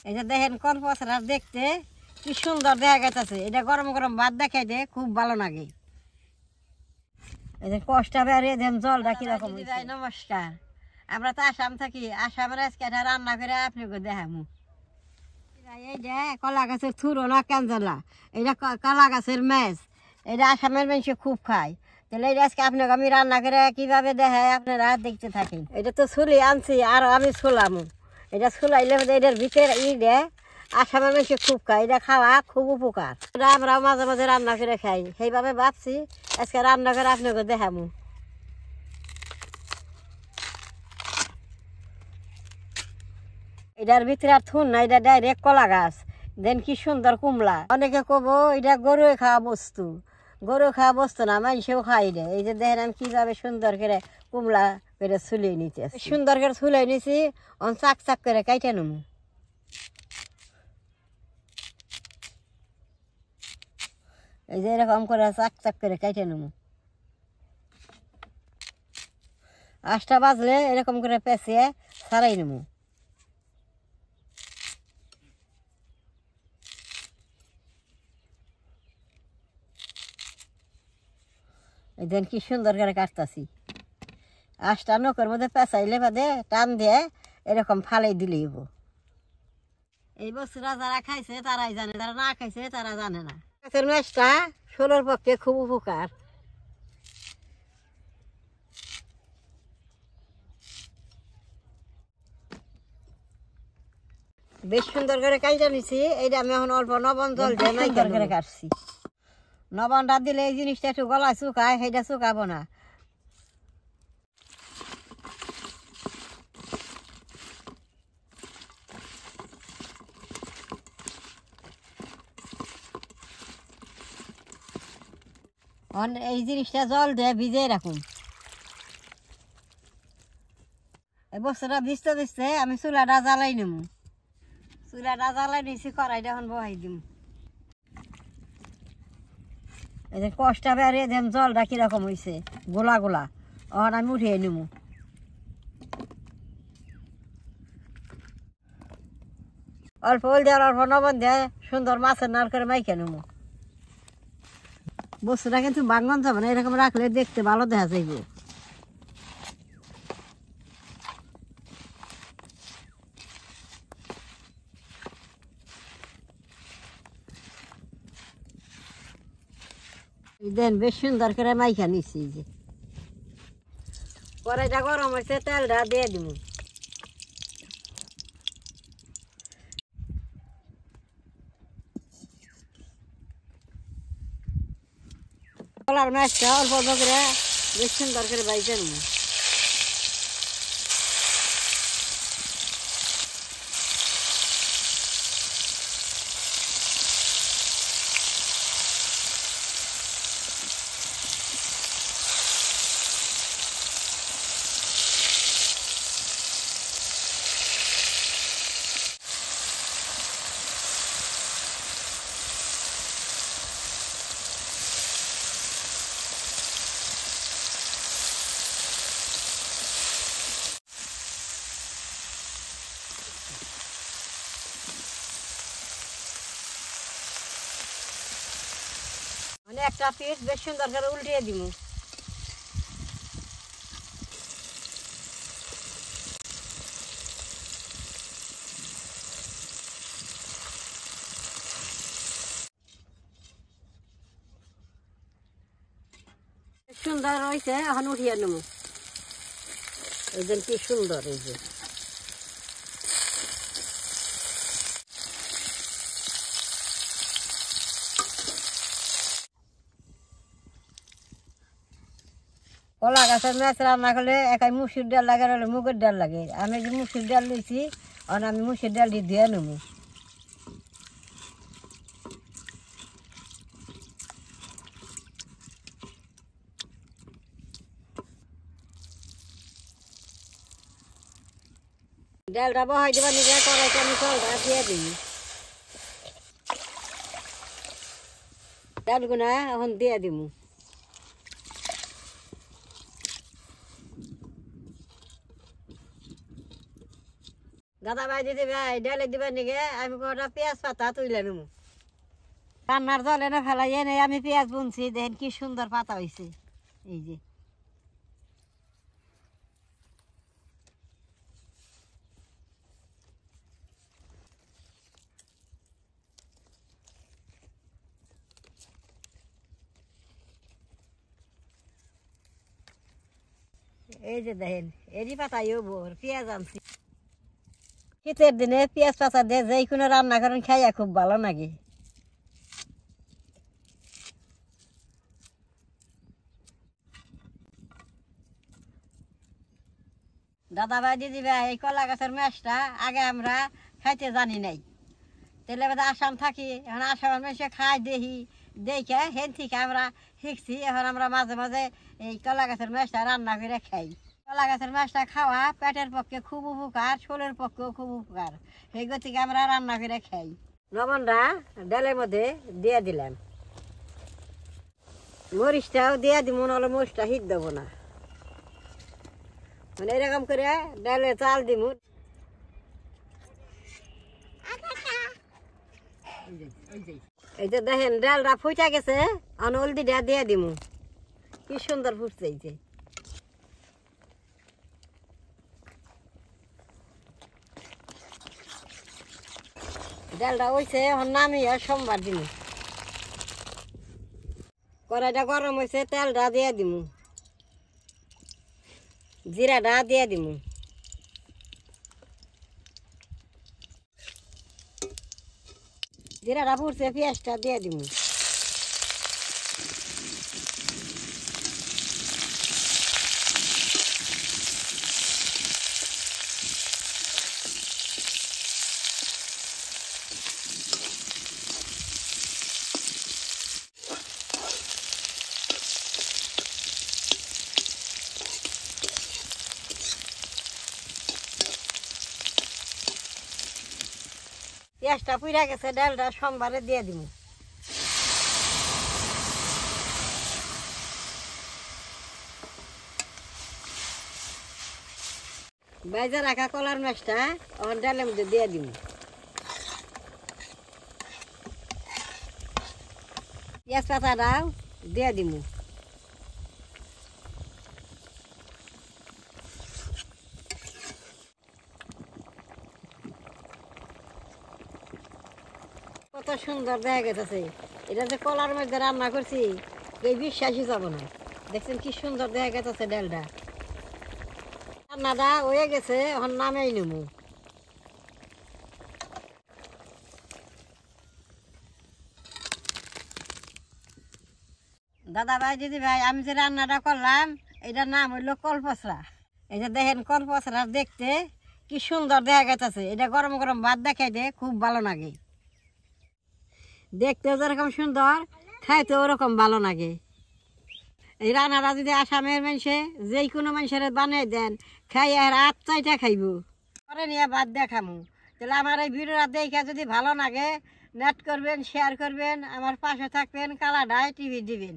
এই যে দেখেন কলপচরা দেখতে কি সুন্দর দেখা গেছে। এটা গরম গরম ভাত দেখাইতে খুব ভালো লাগে। এই যে কষ্টা বেরিয়ে দেন জলটা কিরকম। নমস্কার, আমরা তো আসাম থাকি। আসামের আজকে এটা রান্না করে আপনাকে দেখামু। এই যে কলা গাছের থুরো না কাঞ্জলা, এটা কলা গাছের মেজ। এটা আসামের মানুষ খুব খায়। তাহলে এটা আজকে আপনাকে আমি রান্না করে কিভাবে দেখাই আপনারা দেখতে থাকেন। এটা তো ছুলি আনছি আর আমি ছুলামু। এটা ছুলাইলে এটার ভিতরে দেয় আসামের মানুষ খুব খায়। এটা খাওয়া খুব উপকার। এটা আমরাও মাঝে মাঝে রান্না করে খাই। সেইভাবে ভাবছি আজকে রান্না করে আপনাকে দেখামু। এটার ভিতরে আর থুন না, এটা ডাইরেক্ট কলা গাছ। দেন কি সুন্দর কুমলা। অনেকে কব এটা গরু খাওয়া বস্তু। গরু খাওয়া বস্তু না, মানুষেও খাই রে। এই যে দেখেন আমি কিভাবে সুন্দর করে কুমলা করে ছুলিয়ে নিতে সুন্দর করে ছুলিয়ে নিছি। চাক চাক করে কাইটে নেবো। এই যে এরকম করে চাক চাক করে কাইটে নেবো। আটটা বাজলে এরকম করে পেঁচিয়ে ছাড়াই নেবো। এই দেন কি সুন্দর করে কাটতাছি। আটটা নখের মধ্যে পেঁচাইলে বাদে টান দিয়ে এরকম ফালাই দিলেই হবো। এই বস্তুটা যারা খাইছে তারাই জানে, যারা না খাইছে তারা জানে না। গাছের ম্যাচটা শরীরের পক্ষে খুব উপকার। বেশ সুন্দর করে কাইটা নিছি। এইটা আমি এখন অল্প লবণ জল দিয়ে সুন্দর করে কাটছি। লবণটা দিলে এই জিনিসটা একটু গলায় শুকায়, সেইটা শুকাবো না। এই জিনিসটা জল দিয়ে ভিজিয়ে রাখুন। এই বস্তুটা ভিজতে ভিজতে আমি চুলাটা জ্বালাই নেব। চুলাটা জ্বালাই নিয়েছি, কড়াইটা এখন বহাই দিম। এই যে কষ্টা বেরিয়ে দেন জলটা কিরকম হয়েছে, গোলা গোলা। এখন আমি উঠিয়ে নেব। অল্প ওল দিয়ে অল্প লবণ দিয়ে সুন্দর মাছের নাল করে মাইকে নেব। বস্তুটা কিন্তু বাঙ্গন যাবে না, এরকম রাখলে দেখতে ভালো দেখা যাইব। দেন বেশ সুন্দর করে মাইখা নিচ্ছি। যে কড়াইটা গরম হয়েছে, তেলটা দিয়ে দিব। কলার মাছটা অল্প অল্প করে বেশ সুন্দর করে বাইজে নেব। মানে একটা পিস বেশ সুন্দর করে উল্টিয়ে দিব। সুন্দর হয়েছে, এখন উঠিয়ে নেব। এই যে কি সুন্দর। এই যে কলা গাছের মাছ রান্না করলে একাই মুসুর ডাল লাগে, নাহলে মুগের ডাল লাগে। আমি যে মুসুর ডাল নিয়েছি, এখন আমি মুসুর ডাল দিয়ে নেব। ডালটা বহাই দেবার নিয়ে কড়াইতে আমি জলটা দিয়ে দিই। ডালগুনা এখন দিয়ে দিব। দাদা ভাই দিদি ভাই ডালে দিবার নিগে আমি কটা পেঁয়াজ পাতা তুলে নেব। রান্নার জল এনে ফেলাই এনে আমি পেঁয়াজ বুনছি, দেখেন কি সুন্দর পাতা হয়েছে। এই যে দেখেন এরই পাতাই হবো, পেঁয়াজ আনছি। শীতের দিনে পেঁয়াজ পাতা দিয়ে যে কোনো রান্না করেন খাইয়া খুব ভালো লাগে। দাদা ভাই দিদি ভাই এই কলা গাছের ম্যাচটা আগে আমরা খাইতে জানি নাই, তাহলে আসাম থাকি, এখন আসামের মেশে খাই দেখি, দেখে হেন থেকে আমরা শিখছি। এখন আমরা মাঝে মাঝে এই কলা গাছের ম্যাচটা রান্না করে খাই। কলা গাছের ম্যাচটা খাওয়া পেটের পক্ষে খুব উপকার, শরীরের পক্ষেও খুব উপকার, সেই গতিকে আমরা রান্না করে খাই। লবণটা ডালের মধ্যে দিয়ে দিলাম, মরিচটাও দিয়ে দিব, নাহলে মরিচটা হিট দেবো না। মানে এরকম করে ডালে চাল দিব। এই যে দেখেন ডালটা ফুটা গেছে, হলদিটা দিয়ে দিব, কি সুন্দর ফুটছে। এই যে ডালটা হয়েছে, এখন নামিয়ে সোমবার দিন। কড়াইটা গরম হয়েছে, তেলটা দিয়ে দিব, জিরাটা দিয়ে দিব, জিরাটা ফুটছে, পেঁয়াজটা দিয়ে দিব। পেঁয়াজটা পুড়ে গেছে, ডালটা সোমবারে দিয়ে দিব। বাইজা রাখা কলার মাছটা এখন ডালের মধ্যে দিয়ে দিব। পেঁয়াজ পাতাটাও দিয়ে দিব। কত সুন্দর দেখা গেছে, এটা যে কলার মধ্যে রান্না করছি এই বিশ্বাসই যাব না। দেখছেন কি সুন্দর দেখা গেছে ডালটা। রান্নাটা হয়ে গেছে, এখন নামেই নেবো। দাদা ভাই দিদি ভাই আমি যে রান্নাটা করলাম এটার নাম হইলো কলপচড়া। এই যে দেখেন কলপচড়া দেখতে কি সুন্দর দেখা গেছে। এটা গরম গরম ভাত দেখাইতে খুব ভালো লাগে, দেখতেও যেরকম সুন্দর খাইতে ওরকম ভালো লাগে। এই রান্নাটা যদি আসামের মানুষে যে কোনো মানুষের বানিয়ে দেন, খাই আর চাইটা খাইব, পরে নিয়ে ভাত দেখামু। তাহলে আমার এই ভিডিওটা দেখে যদি ভালো লাগে নেট করবেন, শেয়ার করবেন, আমার পাশে থাকবেন, কালাডায় টিভি দিবেন।